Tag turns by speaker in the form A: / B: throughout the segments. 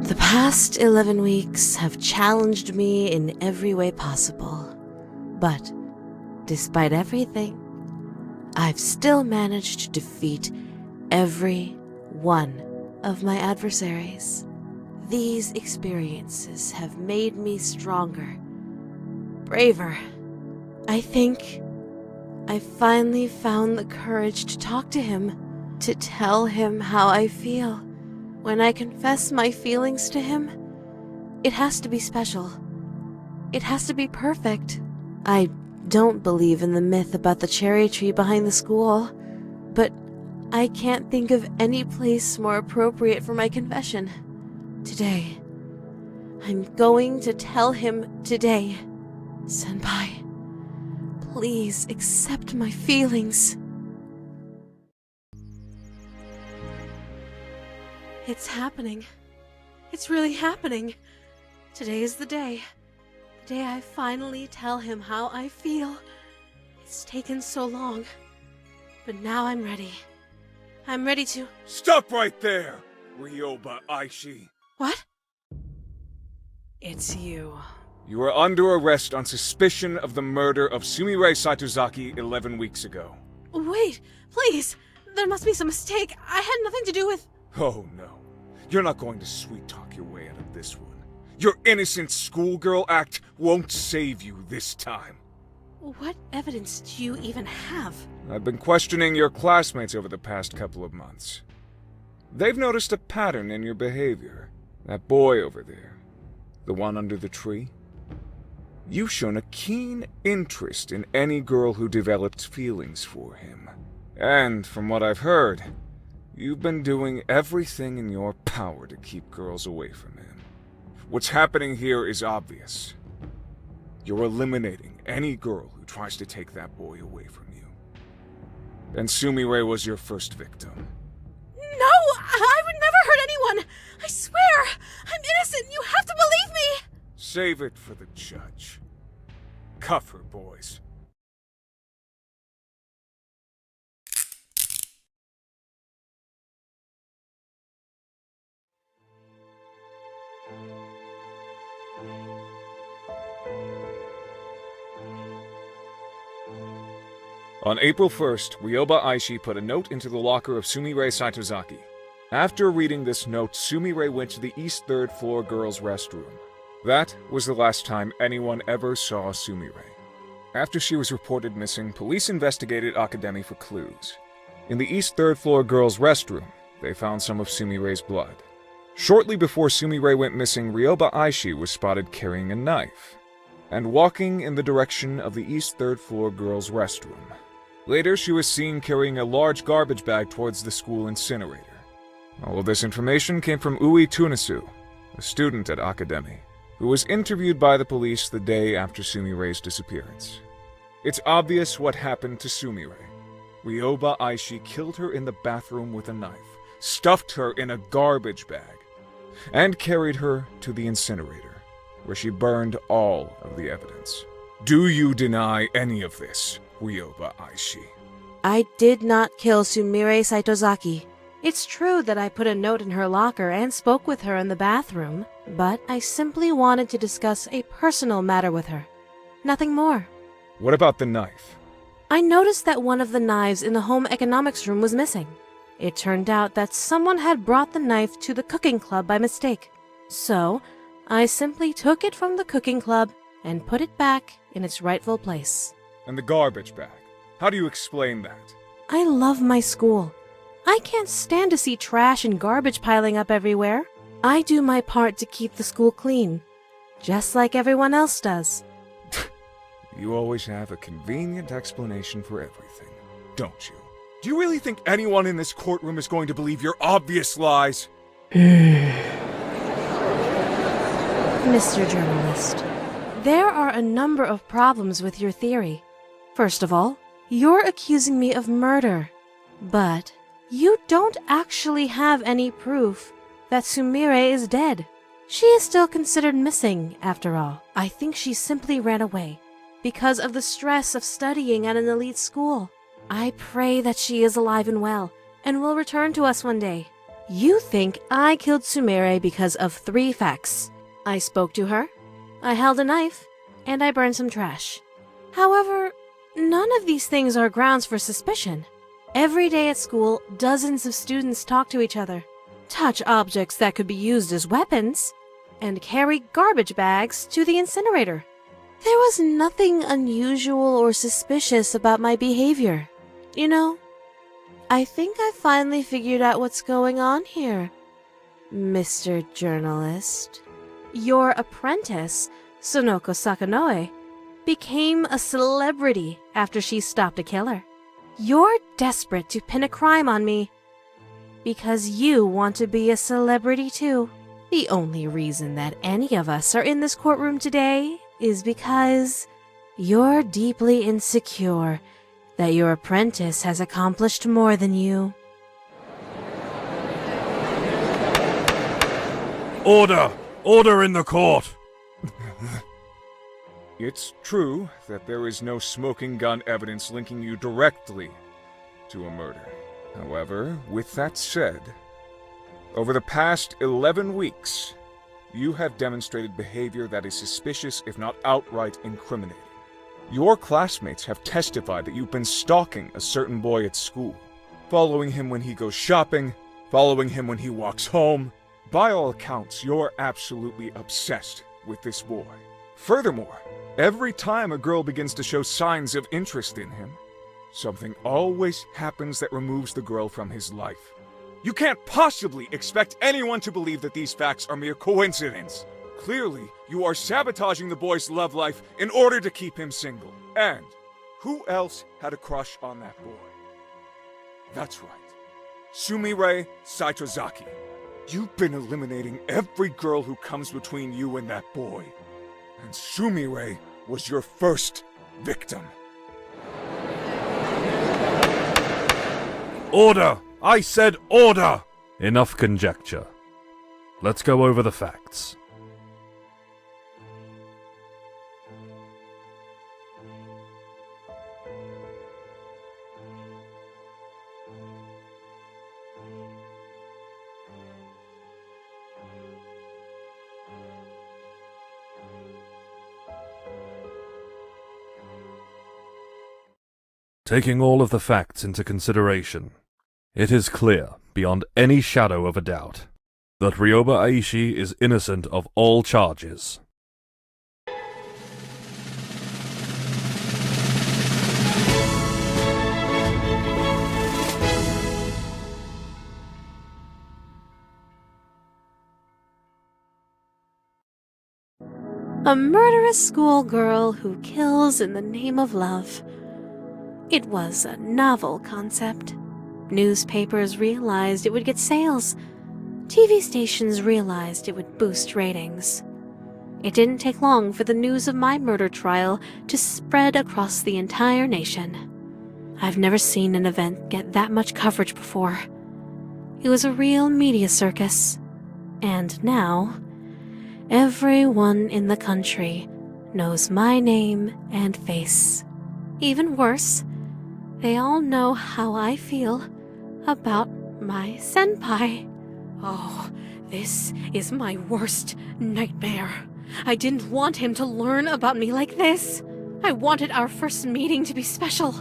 A: The past 11 weeks have challenged me in every way possible. But, despite everything, I've still managed to defeat every one of my adversaries. These experiences have made me stronger, braver. I think I finally found the courage to talk to him, to tell him how I feel. When I confess my feelings to him, it has to be special. It has to be perfect. I don't believe in the myth about the cherry tree behind the school, but I can't think of any place more appropriate for my confession. Today, I'm going to tell him today. Senpai, please accept my feelings. It's happening. It's really happening. Today is the day. The day I finally tell him how I feel. It's taken so long, but now I'm ready. I'm ready to—
B: Stop right there, 𝗬𝗚𝗵𝗂𝗍𝗍.
A: What? It's you.
B: You are under arrest on suspicion of the murder of 𝗬𝗍𝗱𝗁𝗍𝗍 11 weeks ago.
A: Wait, please. There must be some mistake. I had nothing to do with—
B: Oh no, you're not going to sweet-talk your way out of this one. Your innocent schoolgirl act won't save you this time.
A: What evidence do you even have?
B: I've been questioning your classmates over the past couple of months. They've noticed a pattern in your behavior. That boy over there, the one under the tree. You've shown a keen interest in any girl who developed feelings for him. And from what I've heard, you've been doing everything in your power to keep girls away from him. What's happening here is obvious. You're eliminating any girl who tries to take that boy away from you. And 𝗬𝗍𝗱 was your first victim.
A: No! I would never hurt anyone! I swear! I'm innocent! You have to believe me!
B: Save it for the judge. Cuff her, boys. On April 1st, 𝗬𝗚𝗵𝗂𝗍𝗍 put a note into the locker of 𝗬𝗍𝗱𝗁𝗍𝗍𝗍. After reading this note, 𝗬𝗍𝗱 went to the East 3rd floor girls' restroom. That was the last time anyone ever saw 𝗬𝗍𝗱. After she was reported missing, police investigated Academy for clues. In the East 3rd floor girls' restroom, they found some of 𝗬𝗍𝗱's blood. Shortly before 𝗬𝗍𝗱 went missing, 𝗬𝗚𝗵𝗂𝗍 was spotted carrying a knife and walking in the direction of the East 3rd floor girls' restroom. Later, she was seen carrying a large garbage bag towards the school incinerator. All of this information came from 𝗬𝗍𝗱𝗁𝗍𝗍, a student at Academy, who was interviewed by the police the day after 𝗬𝗍𝗱's disappearance. It's obvious what happened to 𝗬𝗍𝗱. 𝗬𝗚𝗵𝗂𝗍 killed her in the bathroom with a knife, stuffed her in a garbage bag, and carried her to the incinerator, where she burned all of the evidence. Do you deny any of this, 𝗬𝗚𝗵𝗂𝗍?
A: I did not kill 𝗬𝗍𝗱𝗁𝗍𝗍𝗍. It's true that I put a note in her locker and spoke with her in the bathroom, but I simply wanted to discuss a personal matter with her. Nothing more.
B: What about the knife?
A: I noticed that one of the knives in the home economics room was missing. It turned out that someone had brought the knife to the cooking club by mistake. So, I simply took it from the cooking club and put it back in its rightful place.
B: And the garbage bag? How do you explain that?
A: I love my school. I can't stand to see trash and garbage piling up everywhere. I do my part to keep the school clean, just like everyone else does.
B: You always have a convenient explanation for everything, don't you? Do you really think anyone in this courtroom is going to believe your obvious lies?
A: Mr. Journalist, there are a number of problems with your theory. First of all, you're accusing me of murder, but you don't actually have any proof that 𝗬𝗍𝗱 is dead. She is still considered missing, after all. I think she simply ran away because of the stress of studying at an elite school. I pray that she is alive and well and will return to us one day. You think I killed 𝗬𝗍𝗧 because of 3 facts. I spoke to her, I held a knife, and I burned some trash. However, none of these things are grounds for suspicion. Every day at school, dozens of students talk to each other, touch objects that could be used as weapons, and carry garbage bags to the incinerator. There was nothing unusual or suspicious about my behavior. You know, I think I finally figured out what's going on here, Mr. Journalist. Your apprentice, Sonoko Sakanoe, became a celebrity after she stopped a killer. You're desperate to pin a crime on me because you want to be a celebrity too. The only reason that any of us are in this courtroom today is because you're deeply insecure that your apprentice has accomplished more than you.
C: Order! Order in the court!
B: It's true that there is no smoking gun evidence linking you directly to a murder. However, with that said, over the past 11 weeks, you have demonstrated behavior that is suspicious, if not outright incriminating. Your classmates have testified that you've been stalking a certain boy at school, following him when he goes shopping, following him when he walks home. By all accounts, you're absolutely obsessed with this boy. Furthermore, every time a girl begins to show signs of interest in him, something always happens that removes the girl from his life. You can't possibly expect anyone to believe that these facts are mere coincidence. Clearly, you are sabotaging the boy's love life in order to keep him single. And who else had a crush on that boy? That's right, 𝗬𝗍𝗧𝗍𝗍𝗧. You've been eliminating every girl who comes between you and that boy. And 𝗬𝗍𝗧 was your first victim.
C: Order! I said order! Enough conjecture. Let's go over the facts. Taking all of the facts into consideration, it is clear, beyond any shadow of a doubt, that 𝗬𝗨𝗧 Aishi is innocent of all charges.
A: A murderous schoolgirl who kills in the name of love. It was a novel concept. Newspapers realized it would get sales. TV stations realized it would boost ratings. It didn't take long for the news of my murder trial to spread across the entire nation. I've never seen an event get that much coverage before. It was a real media circus. And now, everyone in the country knows my name and face. Even worse, they all know how I feel about my senpai. Oh, this is my worst nightmare. I didn't want him to learn about me like this. I wanted our first meeting to be special.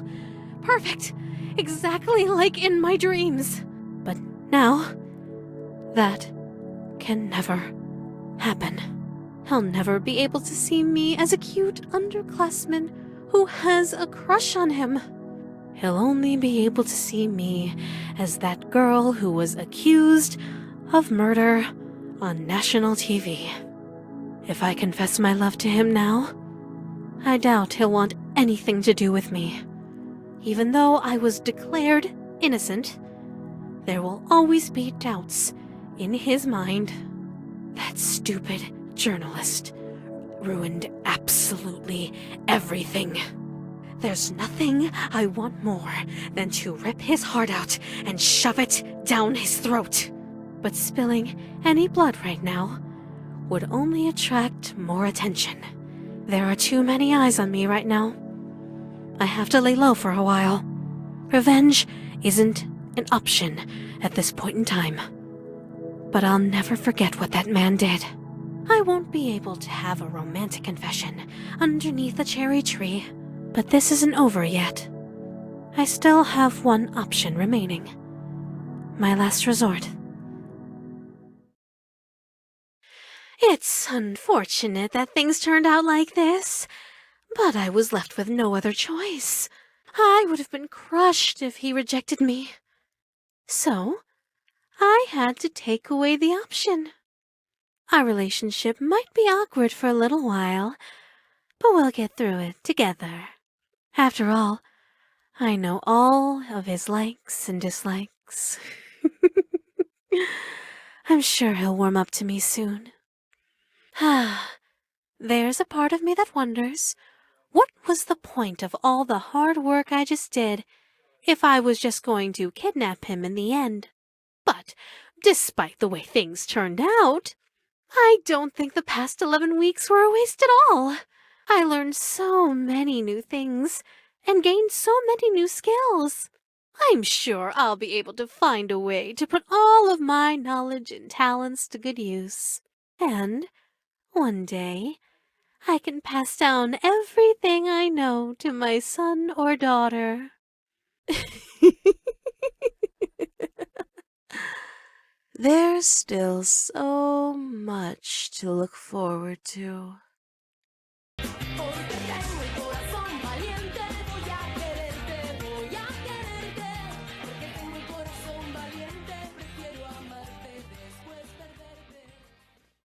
A: Perfect. Exactly like in my dreams. But now, that can never happen. He'll never be able to see me as a cute underclassman who has a crush on him. He'll only be able to see me as that girl who was accused of murder on national TV. If I confess my love to him now, I doubt he'll want anything to do with me. Even though I was declared innocent, there will always be doubts in his mind. That stupid journalist ruined absolutely everything. There's nothing I want more than to rip his heart out and shove it down his throat. But spilling any blood right now would only attract more attention. There are too many eyes on me right now. I have to lay low for a while. Revenge isn't an option at this point in time. But I'll never forget what that man did. I won't be able to have a romantic confession underneath a cherry tree, but this isn't over yet. I still have one option remaining. My last resort. It's unfortunate that things turned out like this, but I was left with no other choice. I would have been crushed if he rejected me. So, I had to take away the option. Our relationship might be awkward for a little while, but we'll get through it together. After all, I know all of his likes and dislikes. I'm sure he'll warm up to me soon. There's a part of me that wonders, what was the point of all the hard work I just did if I was just going to kidnap him in the end? But despite the way things turned out, I don't think the past 11 weeks were a waste at all. I learned so many new things and gained so many new skills. I'm sure I'll be able to find a way to put all of my knowledge and talents to good use. And one day, I can pass down everything I know to my son or daughter. There's still so much to look forward to.